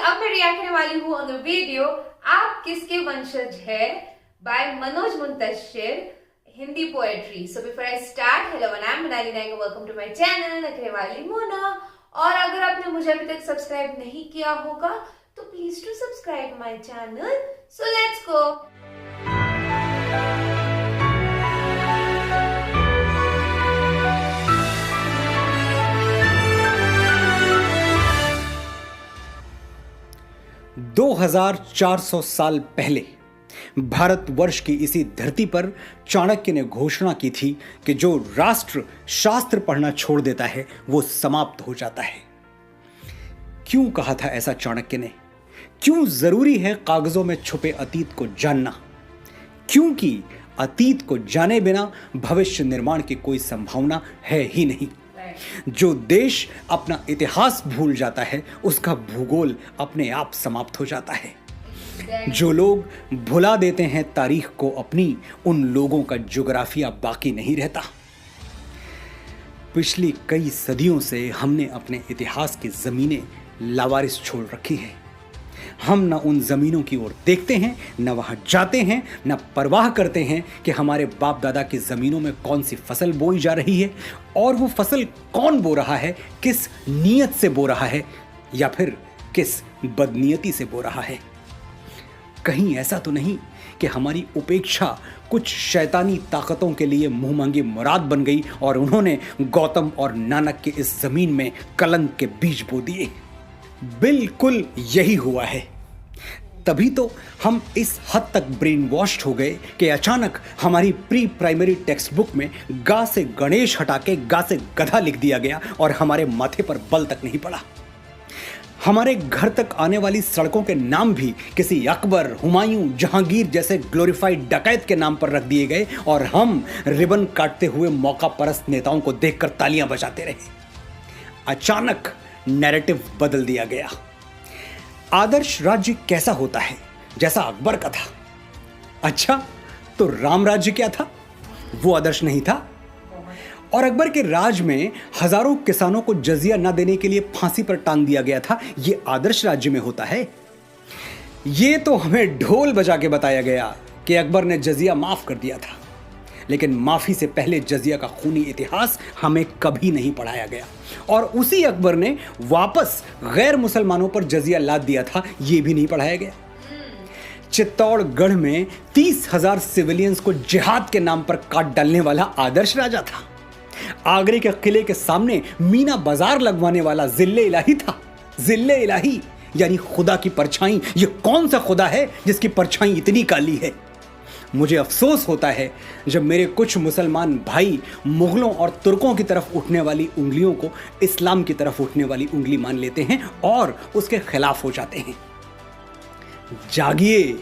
अब मैं रिएक्ट करने वाली हूँ ऑन द वीडियो आप किसके वंशज है by Manoj Muntashir Hindi poetry. So before I start, hello and I am Mrinali Nayak, welcome to my channel नखरे वाली मोना। और अगर आपने मुझे अभी तक सब्सक्राइब नहीं किया होगा तो please to subscribe my channel. So let's go. 2400 साल पहले भारतवर्ष की इसी धरती पर चाणक्य ने घोषणा की थी कि जो राष्ट्र शास्त्र पढ़ना छोड़ देता है वो समाप्त हो जाता है। क्यों कहा था ऐसा चाणक्य ने? क्यों जरूरी है कागजों में छुपे अतीत को जानना? क्योंकि अतीत को जाने बिना भविष्य निर्माण की कोई संभावना है ही नहीं। जो देश अपना इतिहास भूल जाता है उसका भूगोल अपने आप समाप्त हो जाता है। जो लोग भुला देते हैं तारीख को अपनी, उन लोगों का ज्योग्राफिया बाकी नहीं रहता। पिछली कई सदियों से हमने अपने इतिहास की जमीनें लावारिस छोड़ रखी हैं। हम न उन जमीनों की ओर देखते हैं, न वहां जाते हैं, न परवाह करते हैं कि हमारे बाप दादा की जमीनों में कौन सी फसल बोई जा रही है और वो फसल कौन बो रहा है, किस नीयत से बो रहा है या फिर किस बदनीयती से बो रहा है। कहीं ऐसा तो नहीं कि हमारी उपेक्षा कुछ शैतानी ताकतों के लिए मुंह मांगी मुराद बन गई और उन्होंने गौतम और नानक के इस जमीन में कलंक के बीज बो दिए। बिल्कुल यही हुआ है। तभी तो हम इस हद तक ब्रेन वॉश्ड हो गए कि अचानक हमारी प्री प्राइमरी टेक्स्ट बुक में गा से गणेश हटा के गा से गधा लिख दिया गया और हमारे माथे पर बल तक नहीं पड़ा। हमारे घर तक आने वाली सड़कों के नाम भी किसी अकबर, हुमायूं, जहांगीर जैसे ग्लोरीफाइड डकैत के नाम पर रख दिए गए और हम रिबन काटते हुए मौका परस्त नेताओं को देखकर तालियां बजाते रहे। अचानक नैरेटिव बदल दिया गया। आदर्श राज्य कैसा होता है? जैसा अकबर का था। अच्छा, तो राम राज्य क्या था? वो आदर्श नहीं था। और अकबर के राज में हजारों किसानों को जजिया न देने के लिए फांसी पर टांग दिया गया था। ये आदर्श राज्य में होता है? ये तो हमें ढोल बजा के बताया गया कि अकबर ने जजिया माफ कर दिया था, लेकिन माफी से पहले जजिया का खूनी इतिहास हमें कभी नहीं पढ़ाया गया। और उसी अकबर ने वापस गैर मुसलमानों पर जजिया लाद दिया था, यह भी नहीं पढ़ाया गया। चित्तौड़गढ़ में 30,000 सिविलियंस को जिहाद के नाम पर काट डालने वाला आदर्श राजा था। आगरे के किले के सामने मीना बाजार लगवाने वाला जिल्ले इलाही था। जिल्ले इलाही यानी खुदा की परछाई। यह कौन सा खुदा है जिसकी परछाई इतनी काली है? मुझे अफसोस होता है जब मेरे कुछ मुसलमान भाई मुगलों और तुर्कों की तरफ उठने वाली उंगलियों को इस्लाम की तरफ उठने वाली उंगली मान लेते हैं और उसके खिलाफ हो जाते हैं। जागिए,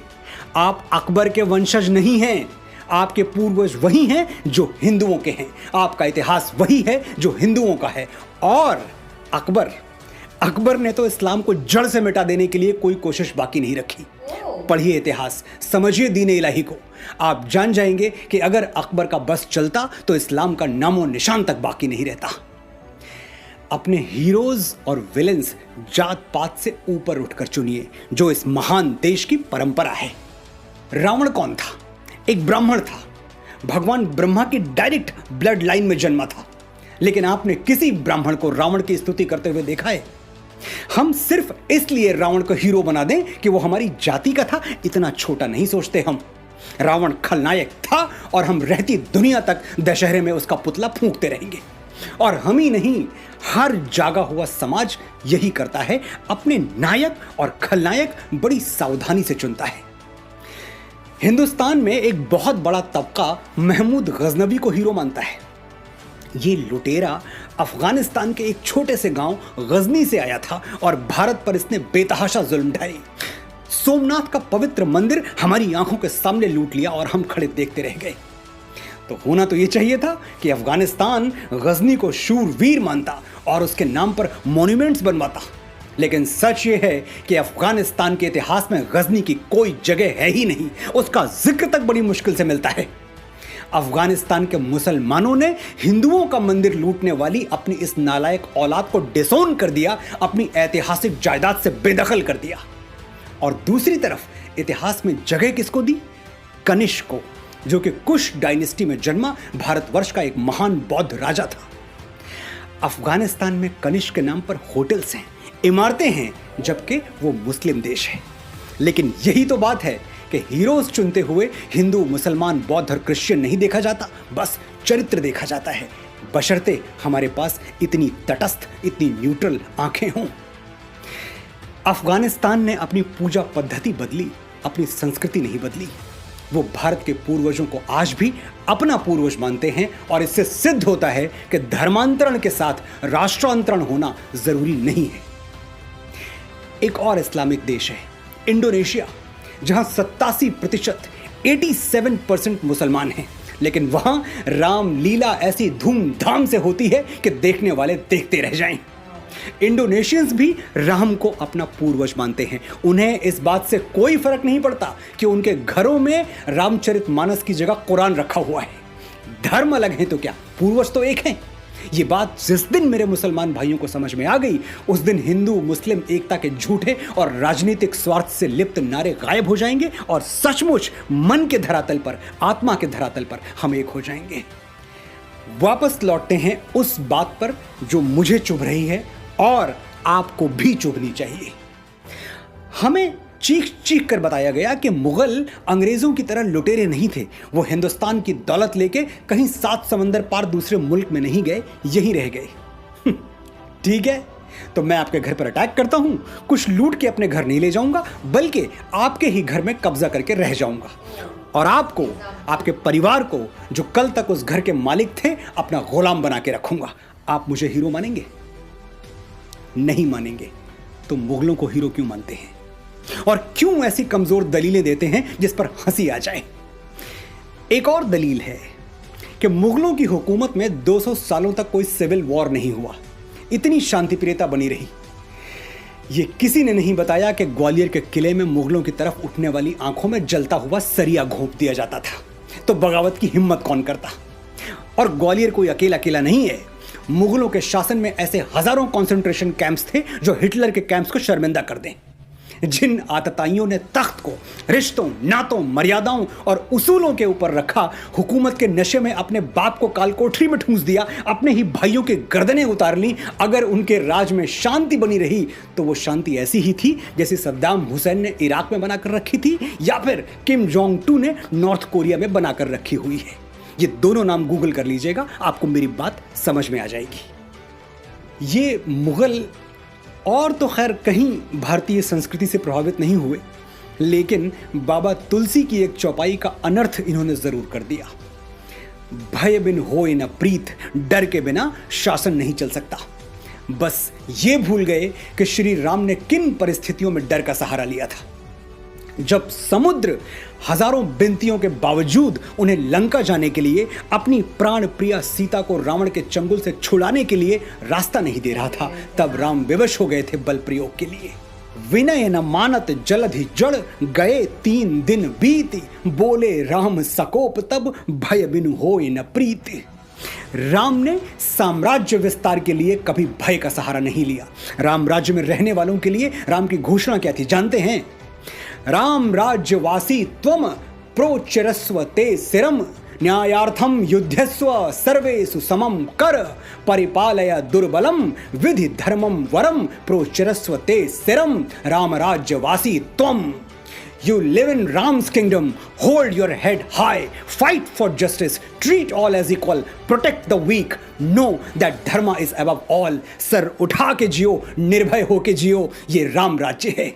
आप अकबर के वंशज नहीं हैं। आपके पूर्वज वही हैं जो हिंदुओं के हैं। आपका इतिहास वही है जो हिंदुओं का है। और अकबर ने तो इस्लाम को जड़ से मिटा देने के लिए कोई कोशिश बाकी नहीं रखी। पढ़िए इतिहास, समझिए दीन इलाही को। आप जान जाएंगे कि अगर अकबर का बस चलता तो इस्लाम का नामो निशान तक बाकी नहीं रहता। अपने हीरोज और विलेंस जात पात से ऊपर उठकर चुनिए, जो इस महान देश की परंपरा है। रावण कौन था? एक ब्राह्मण था। भगवान ब्रह्मा की डायरेक्ट ब्लड लाइन में जन्मा था। लेकिन आपने किसी ब्राह्मण को रावण की स्तुति करते हुए देखा है? हम सिर्फ इसलिए रावण को हीरो बना दें कि वो हमारी जाति का था, इतना छोटा नहीं सोचते हम। रावण खलनायक था और हम रहती दुनिया तक दशहरे में उसका पुतला फूंकते रहेंगे। और हम ही नहीं, हर जागा हुआ समाज यही करता है। अपने नायक और खलनायक बड़ी सावधानी से चुनता है। हिंदुस्तान में एक बहुत बड़ा तबका महमूद गजनवी को हीरो मानता है। ये लुटेरा अफगानिस्तान के एक छोटे से गांव गजनी से आया था और भारत पर इसने बेतहाशा जुल्म ढाए। सोमनाथ का पवित्र मंदिर हमारी आंखों के सामने लूट लिया और हम खड़े देखते रह गए। तो होना तो ये चाहिए था कि अफगानिस्तान गजनी को शूरवीर मानता और उसके नाम पर मॉन्यूमेंट्स बनवाता। लेकिन सच ये है कि अफगानिस्तान के इतिहास में गजनी की कोई जगह है ही नहीं। उसका जिक्र तक बड़ी मुश्किल से मिलता है। अफगानिस्तान के मुसलमानों ने हिंदुओं का मंदिर लूटने वाली अपनी इस नालायक औलाद को डिसोन कर दिया, अपनी ऐतिहासिक जायदाद से बेदखल कर दिया। और दूसरी तरफ इतिहास में जगह किसको दी? कनिष्क को, जो कि कुश डायनेस्टी में जन्मा भारतवर्ष का एक महान बौद्ध राजा था। अफगानिस्तान में कनिष्क के नाम पर होटल्स हैं, इमारतें हैं, जबकि वो मुस्लिम देश है। लेकिन यही तो बात है कि हीरोज चुनते हुए हिंदू, मुसलमान, बौद्ध और क्रिश्चियन नहीं देखा जाता, बस चरित्र देखा जाता है, बशर्ते हमारे पास इतनी तटस्थ, इतनी न्यूट्रल आंखें हों। अफगानिस्तान ने अपनी पूजा पद्धति बदली, अपनी संस्कृति नहीं बदली। वो भारत के पूर्वजों को आज भी अपना पूर्वज मानते हैं और इससे सिद्ध होता है कि धर्मांतरण के साथ राष्ट्रांतरण होना जरूरी नहीं है। एक और इस्लामिक देश है इंडोनेशिया, जहां 87% 87% मुसलमान हैं, लेकिन वहां रामलीला ऐसी धूमधाम से होती है कि देखने वाले देखते रह जाएं। इंडोनेशियंस भी राम को अपना पूर्वज मानते हैं। उन्हें इस बात से कोई फर्क नहीं पड़ता कि उनके घरों में रामचरितमानस की जगह कुरान रखा हुआ है। धर्म अलग है तो क्या, पूर्वज तो एक हैं। ये बात जिस दिन मेरे मुसलमान भाइयों को समझ में आ गई, उस दिन हिंदू मुस्लिम एकता के झूठे और राजनीतिक स्वार्थ से लिप्त नारे गायब हो जाएंगे और सचमुच मन के धरातल पर, आत्मा के धरातल पर हम एक हो जाएंगे। वापस लौटते हैं उस बात पर जो मुझे चुभ रही है और आपको भी चुभनी चाहिए। हमें चीख चीख कर बताया गया कि मुगल अंग्रेजों की तरह लुटेरे नहीं थे। वो हिंदुस्तान की दौलत लेके कहीं 7 समंदर पार दूसरे मुल्क में नहीं गए, यहीं रह गए। ठीक है, तो मैं आपके घर पर अटैक करता हूं, कुछ लूट के अपने घर नहीं ले जाऊंगा, बल्कि आपके ही घर में कब्जा करके रह जाऊंगा और आपको, आपके परिवार को, जो कल तक उस घर के मालिक थे, अपना गुलाम बना के रखूंगा। आप मुझे हीरो मानेंगे? नहीं मानेंगे। तो मुगलों को हीरो क्यों मानते हैं और क्यों ऐसी कमजोर दलीलें देते हैं जिस पर हंसी आ जाए? एक और दलील है कि मुगलों की हुकूमत में 200 सालों तक कोई सिविल वॉर नहीं हुआ, इतनी शांतिप्रियता बनी रही। ये किसी ने नहीं बताया कि ग्वालियर के किले में मुगलों की तरफ उठने वाली आंखों में जलता हुआ सरिया घोंप दिया जाता था, तो बगावत की हिम्मत कौन करता? और ग्वालियर कोई अकेला किला नहीं है। मुगलों के शासन में ऐसे हजारों कंसंट्रेशन कैंप्स थे जो हिटलर के कैंप्स को शर्मिंदा कर दें। जिन आतताइयों ने तख्त को रिश्तों, नातों, मर्यादाओं और उसूलों के ऊपर रखा, हुकूमत के नशे में अपने बाप को कालकोठरी में ठूंस दिया, अपने ही भाइयों के गर्दनें उतार ली। अगर उनके राज में शांति बनी रही तो वो शांति ऐसी ही थी जैसे सद्दाम हुसैन ने इराक में बनाकर रखी थी या फिर किम जोंग टू ने नॉर्थ कोरिया में बनाकर रखी हुई है। ये दोनों नाम गूगल कर लीजिएगा, आपको मेरी बात समझ में आ जाएगी। ये मुगल और तो खैर कहीं भारतीय संस्कृति से प्रभावित नहीं हुए, लेकिन बाबा तुलसी की एक चौपाई का अनर्थ इन्होंने जरूर कर दिया। भय बिन होए न प्रीत, डर के बिना शासन नहीं चल सकता। बस ये भूल गए कि श्री राम ने किन परिस्थितियों में डर का सहारा लिया था। जब समुद्र हजारों विनतियों के बावजूद उन्हें लंका जाने के लिए, अपनी प्राण प्रिया सीता को रावण के चंगुल से छुड़ाने के लिए रास्ता नहीं दे रहा था, तब राम विवश हो गए थे बल प्रयोग के लिए। विनय न मानत जलधि जड़, गए 3 दिन बीती, बोले राम सकोप तब, भय बिनु होए न प्रीति। राम ने साम्राज्य विस्तार के लिए कभी भय का सहारा नहीं लिया। राम राज्य में रहने वालों के लिए राम की घोषणा क्या थी जानते हैं? राम राज्यवासी त्वम प्रोचिरस्व ते सिरम, न्यायार्थम युद्धस्व सर्वेषु समम कर, परिपालय दुर्बलम विधि धर्मम वरम, प्रोचिरस्व ते सिरम, राम राज्यवासी त्वम। You live in Ram's kingdom, hold your head high, fight for justice, treat all as equal, protect the weak, know that dharma is above all। Sir उठा के जियो, निर्भय होके जियो, ये राम राज्य है।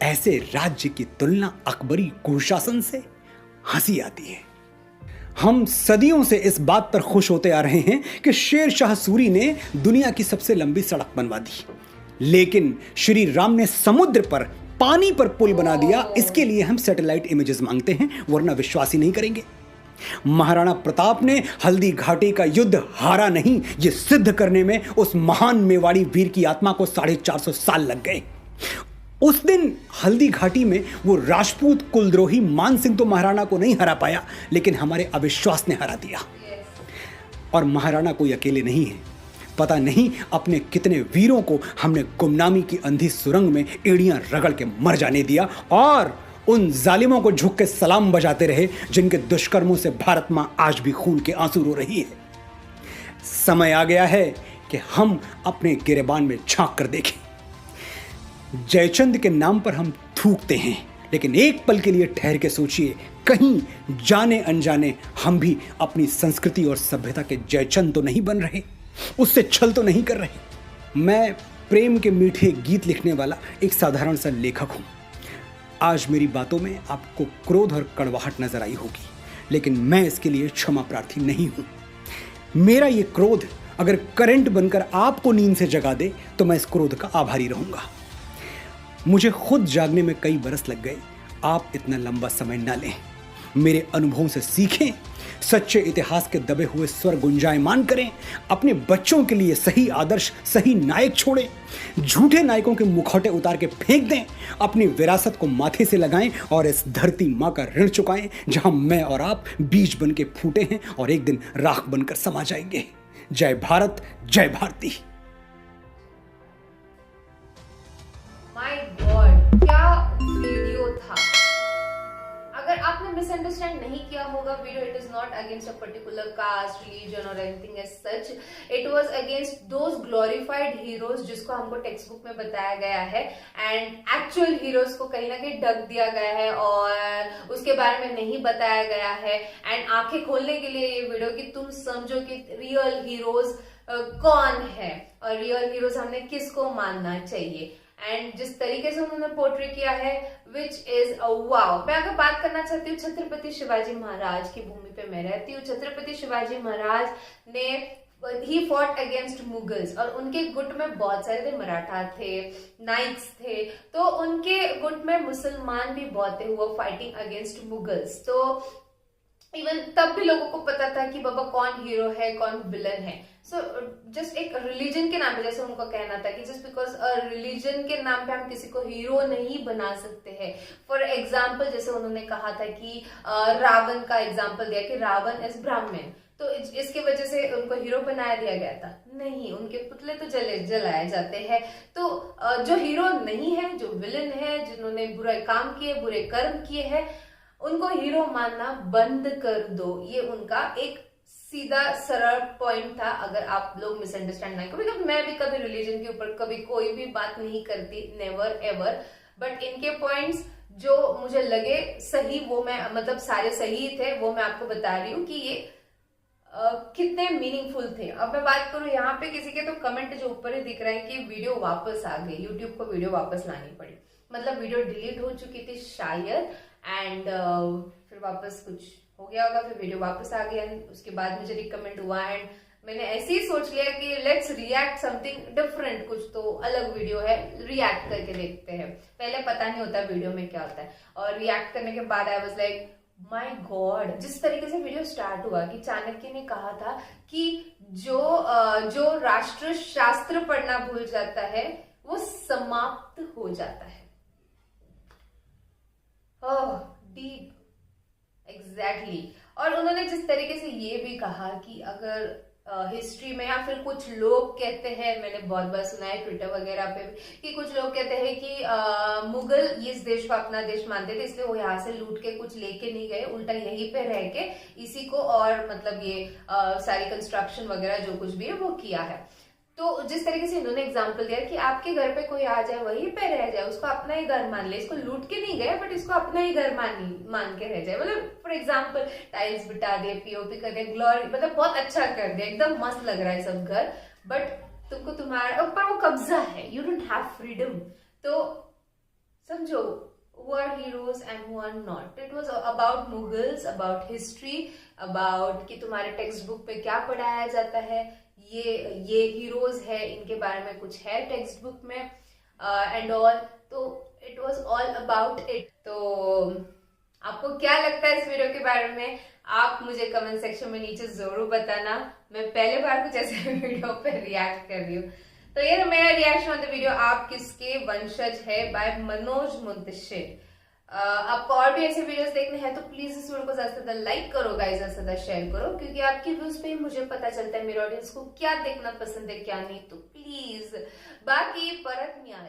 ऐसे राज्य की तुलना अकबरी कुशासन से हंसी आती है। हम सदियों से इस बात पर खुश होते आ रहे हैं कि शेर शाह सूरी ने दुनिया की सबसे लंबी सड़क बनवा दी, लेकिन श्री राम ने समुद्र पर, पानी पर पुल बना दिया। इसके लिए हम सैटेलाइट इमेजेस मांगते हैं, वरना विश्वास ही नहीं करेंगे। महाराणा प्रताप ने हल्दी घाटी का युद्ध हारा नहीं, ये सिद्ध करने में उस महान मेवाड़ी वीर की आत्मा को 450 साल लग गए। उस दिन हल्दी घाटी में वो राजपूत कुलद्रोही मान सिंह तो महाराणा को नहीं हरा पाया, लेकिन हमारे अविश्वास ने हरा दिया। और महाराणा कोई अकेले नहीं है, पता नहीं अपने कितने वीरों को हमने गुमनामी की अंधी सुरंग में एड़ियां रगड़ के मर जाने दिया, और उन जालिमों को झुक के सलाम बजाते रहे जिनके दुष्कर्मों से भारत मां आज भी खून के आंसू रो रही है। समय आ गया है कि हम अपने गिरेबान में झांक कर देखें। जयचंद के नाम पर हम थूकते हैं, लेकिन एक पल के लिए ठहर के सोचिए, कहीं जाने अनजाने हम भी अपनी संस्कृति और सभ्यता के जयचंद तो नहीं बन रहे, उससे छल तो नहीं कर रहे। मैं प्रेम के मीठे गीत लिखने वाला एक साधारण सा लेखक हूं। आज मेरी बातों में आपको क्रोध और कड़वाहट नजर आई होगी, लेकिन मैं इसके लिए क्षमा प्रार्थी नहीं हूं। मेरा ये क्रोध अगर करंट बनकर आपको नींद से जगा दे तो मैं इस क्रोध का आभारी रहूंगा। मुझे खुद जागने में कई बरस लग गए, आप इतना लंबा समय ना लें। मेरे अनुभवों से सीखें, सच्चे इतिहास के दबे हुए स्वर गुंजायमान करें, अपने बच्चों के लिए सही आदर्श, सही नायक छोड़ें, झूठे नायकों के मुखौटे उतार के फेंक दें, अपनी विरासत को माथे से लगाएं और इस धरती माँ का ऋण चुकाएं जहां मैं और आप बीज बन के फूटे हैं और एक दिन राख बनकर समा जाएंगे। जय भारत, जय भारती। माय गॉड, क्या वीडियो था। अगर आपने मिसअंडरस्टैंड नहीं किया होगा video, it is not against a particular caste, religion और anything as such. It was against those glorified heroes जिसको हमको टेक्स्ट बुक में बताया गया है, एंड एक्चुअल हीरोज को कहीं ना कहीं ढक दिया गया है और उसके बारे में नहीं बताया गया है। एंड आंखें खोलने के लिए ये वीडियो कि तुम समझो कि रियल हीरोज कौन है और रियल हीरोज हमने किसको मानना चाहिए। एंड जिस तरीके से उन्होंने पोर्ट्रे किया है, विच इज वाव। मैं अगर बात करना चाहती हूँ छत्रपति शिवाजी महाराज की भूमि पे मैं रहती हूँ। छत्रपति शिवाजी महाराज ने ही फॉट अगेंस्ट मुगल्स, और उनके गुट में बहुत सारे थे, मराठा थे, नाइक्स थे, तो उनके गुट में मुसलमान भी बहुत थे, वो फाइटिंग अगेंस्ट मुगल्स। तो इवन तब भी लोगों को पता था कि बाबा कौन हीरो है कौन विलन है। सो जस्ट एक रिलीजन के नाम पे, जैसे उनको कहना था कि जस्ट बिकॉज रिलीजन के नाम पे हम किसी को हीरो नहीं बना सकते हैं। फॉर एग्जाम्पल जैसे उन्होंने कहा था कि रावण का एग्जाम्पल दिया कि रावण इज ब्राह्मण, तो इसके वजह से उनको हीरो बनाया दिया गया था। नहीं, उनके पुतले तो जलाए जाते हैं। तो जो हीरो नहीं है, जो विलन है, जिन्होंने बुरे काम किए, बुरे कर्म किए हैं, उनको हीरो मानना बंद कर दो। ये उनका एक सीधा सरल पॉइंट था। अगर आप लोग मिसअंडरस्टैंड ना करो, क्योंकि मैं भी कभी रिलीजन के ऊपर कभी कोई भी बात नहीं करती, नेवर एवर, बट इनके पॉइंट्स जो मुझे लगे सही, वो मैं मतलब सारे सही थे, वो मैं आपको बता रही हूँ कि ये कितने मीनिंगफुल थे। अब मैं बात करूं यहाँ पे किसी के तो कमेंट जो ऊपर ही दिख रहा है कि वीडियो वापस आ गई, यूट्यूब को वीडियो वापस लानी पड़ी, मतलब वीडियो डिलीट हो चुकी थी शायद, एंड फिर वापस कुछ हो गया होगा, फिर वीडियो वापस आ गया। उसके बाद मुझे रिकमेंड हुआ एंड मैंने ऐसे ही सोच लिया कि लेट्स रिएक्ट समथिंग डिफरेंट, कुछ तो अलग वीडियो है, रिएक्ट करके देखते हैं। पहले पता नहीं होता वीडियो में क्या होता है, और रिएक्ट करने के बाद I was like my God. जिस तरीके से वीडियो स्टार्ट हुआ कि चाणक्य ने कहा था कि जो राष्ट्र शास्त्र पढ़ना भूल जाता है वो समाप्त हो जाता है। ओह डीप, एग्जैक्टली। और उन्होंने जिस तरीके से ये भी कहा कि अगर हिस्ट्री में, या फिर कुछ लोग कहते हैं, मैंने बहुत बार सुना है ट्विटर वगैरह पे कि कुछ लोग कहते हैं कि मुगल इस देश को अपना देश मानते थे, इसलिए वो यहाँ से लूट के कुछ लेके नहीं गए, उल्टा यहीं पे रह के इसी को और मतलब ये सारी कंस्ट्रक्शन वगैरह जो कुछ भी है वो किया है। तो जिस तरीके से इन्होंने एग्जाम्पल दिया कि आपके घर पे कोई आ जाए, वहीं पे रह जाए, उसको अपना ही घर मान ले, इसको लूट के नहीं गए बट इसको अपना ही घर मान के रह जाए। मतलब फॉर एग्जाम्पल टाइल्स बिठा दे, पीओपी कर दे, ग्लोरी, मतलब बहुत अच्छा कर दे, एकदम मस्त लग रहा है सब घर, बट तुमको तुम्हारा ऊपर वो कब्जा है, यू डोंट हैव फ्रीडम। तो समझो who are heroes and who are not. It was about Mughals, about history, about कि तुम्हारे टेक्स्ट बुक पे क्या पढ़ाया जाता है, ये हीरोज है, इनके बारे में कुछ है टेक्स्ट बुक में एंड ऑल। तो it was all about it. तो आपको क्या लगता है इस वीडियो के बारे में, आप मुझे कमेंट सेक्शन में नीचे जरूर बताना। मैं पहले बार कुछ ऐसे वीडियो पे रिएक्ट कर रही हूँ, तो ये मेरा रिएक्शन ऑन द वीडियो आप किसके वंशज है बाय मनोज मुंतशिर। आपको और भी ऐसे वीडियोस देखने हैं तो प्लीज इस वीडियो को ज्यादा से ज्यादा लाइक करो गाइस, ज्यादा से ज्यादा शेयर करो, क्योंकि आपकी व्यूज पे ही मुझे पता चलता है मेरे ऑडियंस को क्या देखना पसंद है क्या नहीं। तो प्लीज बाकी परत मियाँ